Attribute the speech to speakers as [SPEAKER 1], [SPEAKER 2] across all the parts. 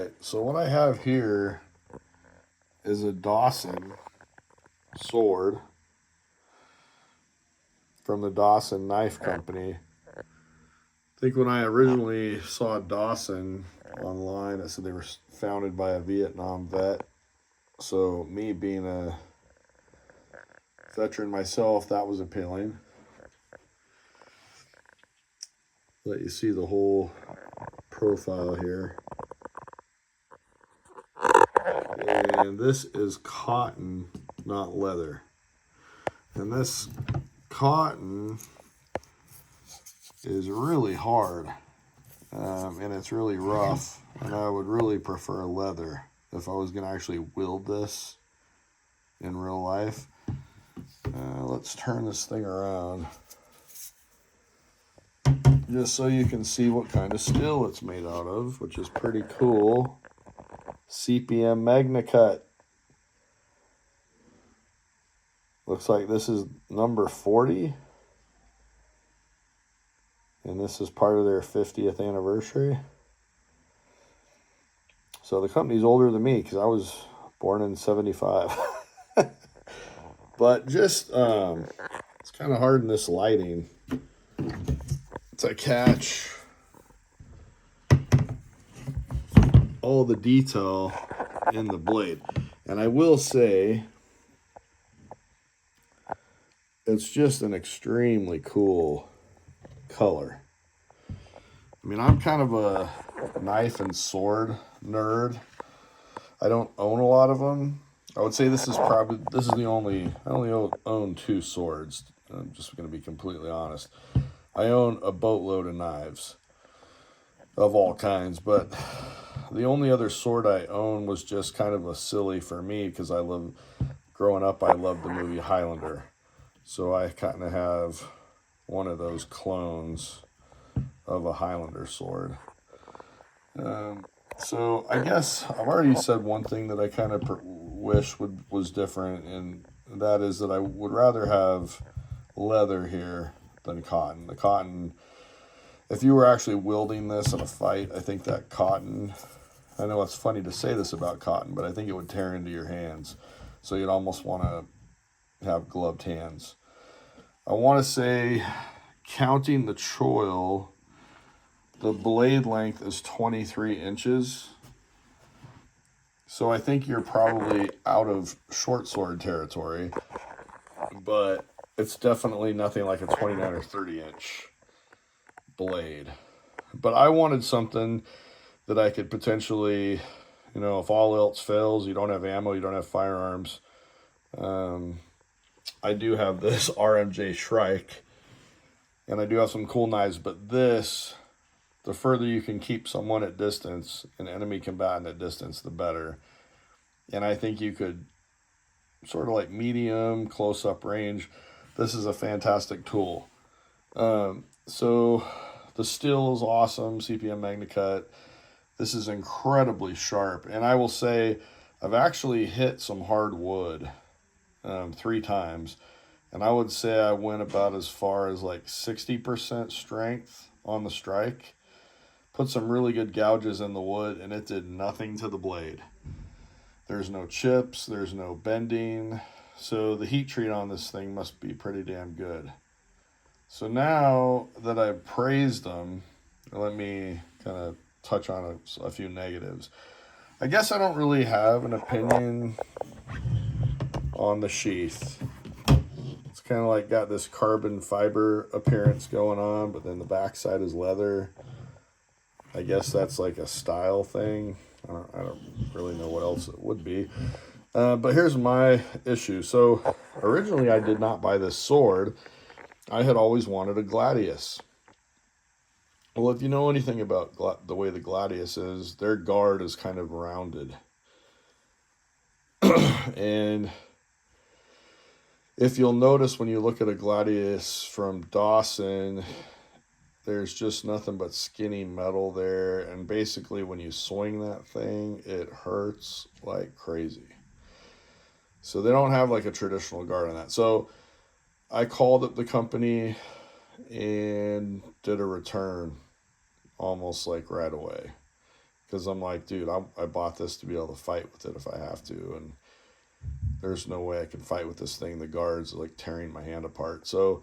[SPEAKER 1] right, so what I have here is a Dawson sword from the Dawson Knife Company. I think when I originally saw Dawson online, it said they were founded by a Vietnam vet. So me being a veteran myself, that was appealing. Let you see the whole profile here. And this is cotton, not leather. And this cotton is really hard, and it's really rough, and I would really prefer leather if I was going to actually wield this in real life. Let's turn this thing around just so you can see what kind of steel it's made out of, which is pretty cool. CPM Magnacut. Looks like this is number 40. And this is part of their 50th anniversary. So the company's older than me because I was born in 75. But just, it's kind of hard in this lighting to catch all the detail in the blade. And I will say, it's just an extremely cool color. I mean, I'm kind of a knife and sword nerd. I don't own a lot of them. I would say this is the only, I only own 2 swords. I'm just going to be completely honest. I own a boatload of knives of all kinds, but the only other sword I own was just kind of a silly for me because growing up, I loved the movie Highlander. So I kind of have one of those clones of a Highlander sword. So I guess I've already said one thing that I kind of wish was different, and that is that I would rather have leather here than cotton. The cotton, if you were actually wielding this in a fight, I think that cotton, I know it's funny to say this about cotton, but I think it would tear into your hands. So you'd almost want to have gloved hands. I want to say, counting the choil, the blade length is 23 inches. So I think you're probably out of short sword territory, but it's definitely nothing like a 29 or 30 inch blade. But I wanted something that I could potentially, if all else fails, you don't have ammo, you don't have firearms. I do have this RMJ Shrike, and I do have some cool knives, but this, the further you can keep someone at distance, an enemy combatant at distance, the better. And I think you could sort of like medium, close-up range. This is a fantastic tool. So the steel is awesome, CPM Magnacut. This is incredibly sharp. And I will say, I've actually hit some hard wood 3 times. And I would say I went about as far as like 60% strength on the strike. Put some really good gouges in the wood, and it did nothing to the blade. There's no chips, there's no bending. So the heat treat on this thing must be pretty damn good. So now that I've praised them, let me kind of touch on a few negatives. I guess I don't really have an opinion on the sheath. It's kind of like got this carbon fiber appearance going on, but then the backside is leather. I guess that's like a style thing. I don't really know what else it would be. But here's my issue. So originally I did not buy this sword. I had always wanted a Gladius. Well, if you know anything about the way the Gladius is, their guard is kind of rounded. And if you'll notice when you look at a Gladius from Dawson, there's just nothing but skinny metal there. And basically when you swing that thing, it hurts like crazy. So they don't have like a traditional guard on that. So I called up the company and did a return almost like right away. because I'm like, dude, I bought this to be able to fight with it if I have to, and there's no way I can fight with this thing. The guards are like tearing my hand apart. So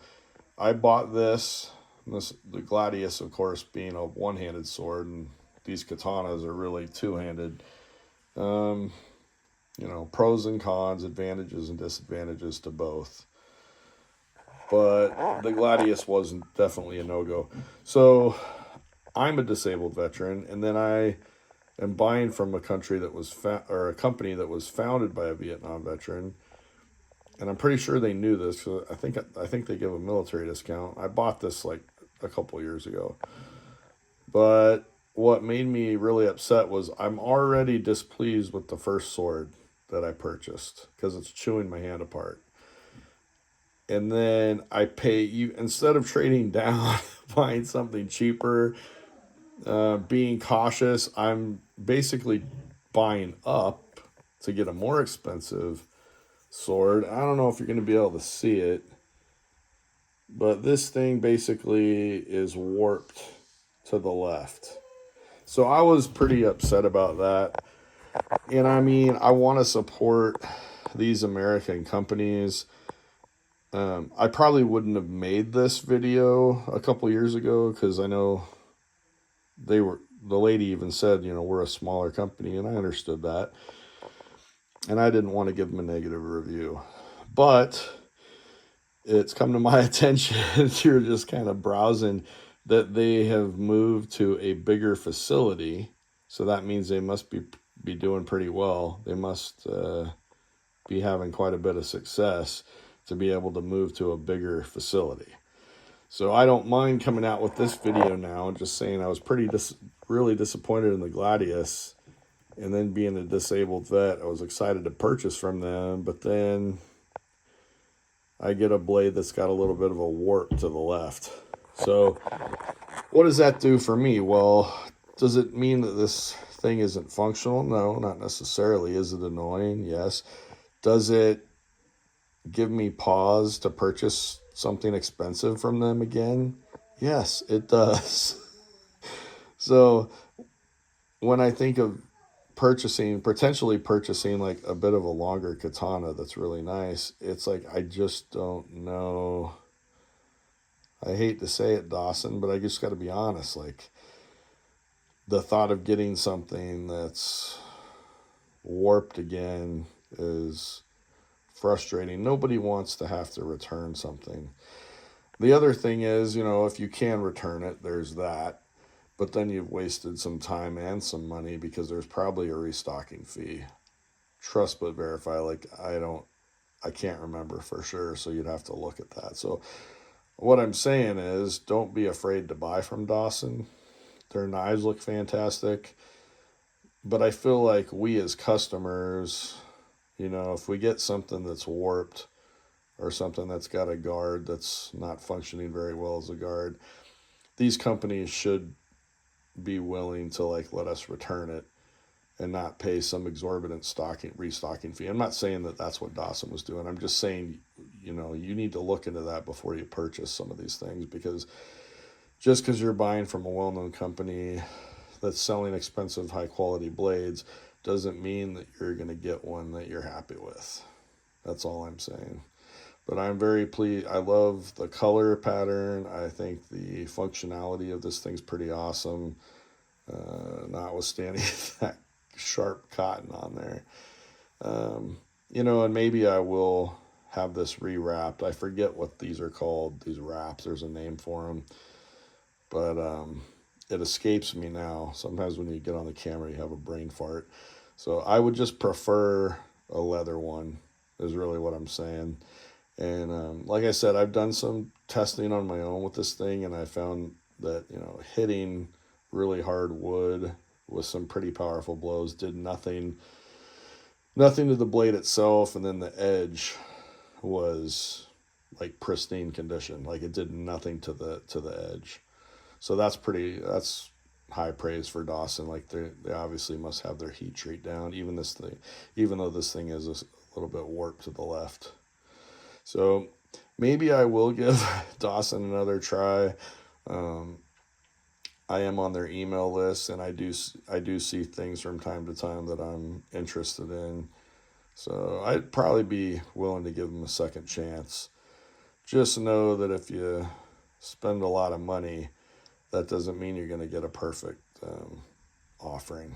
[SPEAKER 1] I bought this. The Gladius, of course, being a one-handed sword, and these katanas are really two-handed. Um, pros and cons, advantages and disadvantages to both. But the Gladius wasn't definitely a no-go. So I'm a disabled veteran, and then I am buying from a country that was or a company that was founded by a Vietnam veteran, and I'm pretty sure they knew this. So I think they give a military discount. I bought this like a couple years ago, but what made me really upset was I'm already displeased with the first sword that I purchased because it's chewing my hand apart. And then I pay you, instead of trading down, buying something cheaper, being cautious, I'm basically buying up to get a more expensive sword. I don't know if you're going to be able to see it, but this thing basically is warped to the left. So I was pretty upset about that. And I mean, I want to support these American companies. I probably wouldn't have made this video a couple years ago because I know the lady even said, we're a smaller company, and I understood that. And I didn't want to give them a negative review. But it's come to my attention through just kind of browsing that they have moved to a bigger facility. So that means they must be doing pretty well. They must be having quite a bit of success to be able to move to a bigger facility. So I don't mind coming out with this video now and just saying I was really disappointed in the Gladius, and then being a disabled vet, I was excited to purchase from them, but then I get a blade that's got a little bit of a warp to the left. So what does that do for me? Well, does it mean that this thing isn't functional? No, not necessarily. Is it annoying? Yes. Does it give me pause to purchase something expensive from them again? Yes, it does. So when I think of potentially purchasing like a bit of a longer katana that's really nice, it's like, I just don't know. I hate to say it, Dawson, but I just got to be honest. Like, the thought of getting something that's warped again is frustrating. Nobody wants to have to return something. The other thing is, if you can return it, there's that. But then you've wasted some time and some money because there's probably a restocking fee. Trust but verify. Like, I can't remember for sure, so you'd have to look at that. So what I'm saying is, don't be afraid to buy from Dawson. Their knives look fantastic. But I feel like we as customers, if we get something that's warped or something that's got a guard that's not functioning very well as a guard, these companies should be willing to let us return it and not pay some exorbitant restocking fee. I'm not saying that that's what Dawson was doing. I'm just saying, you need to look into that before you purchase some of these things, because just because you're buying from a well-known company that's selling expensive, high-quality blades doesn't mean that you're going to get one that you're happy with. That's all I'm saying. But I'm very pleased. I love the color pattern. I think the functionality of this thing's pretty awesome, notwithstanding that sharp cotton on there. And maybe I will have this rewrapped. I forget what these are called, these wraps. There's a name for them. But it escapes me now. Sometimes when you get on the camera, you have a brain fart. So I would just prefer a leather one, is really what I'm saying. And like I said, I've done some testing on my own with this thing, and I found that, hitting really hard wood with some pretty powerful blows did nothing to the blade itself, and then the edge was like pristine condition. Like, it did nothing to the edge. So that's high praise for Dawson. Like, they obviously must have their heat treat down, even though this thing is a little bit warped to the left. So maybe I will give Dawson another try. I am on their email list, and I do see things from time to time that I'm interested in. So I'd probably be willing to give them a second chance. Just know that if you spend a lot of money, that doesn't mean you're going to get a perfect offering.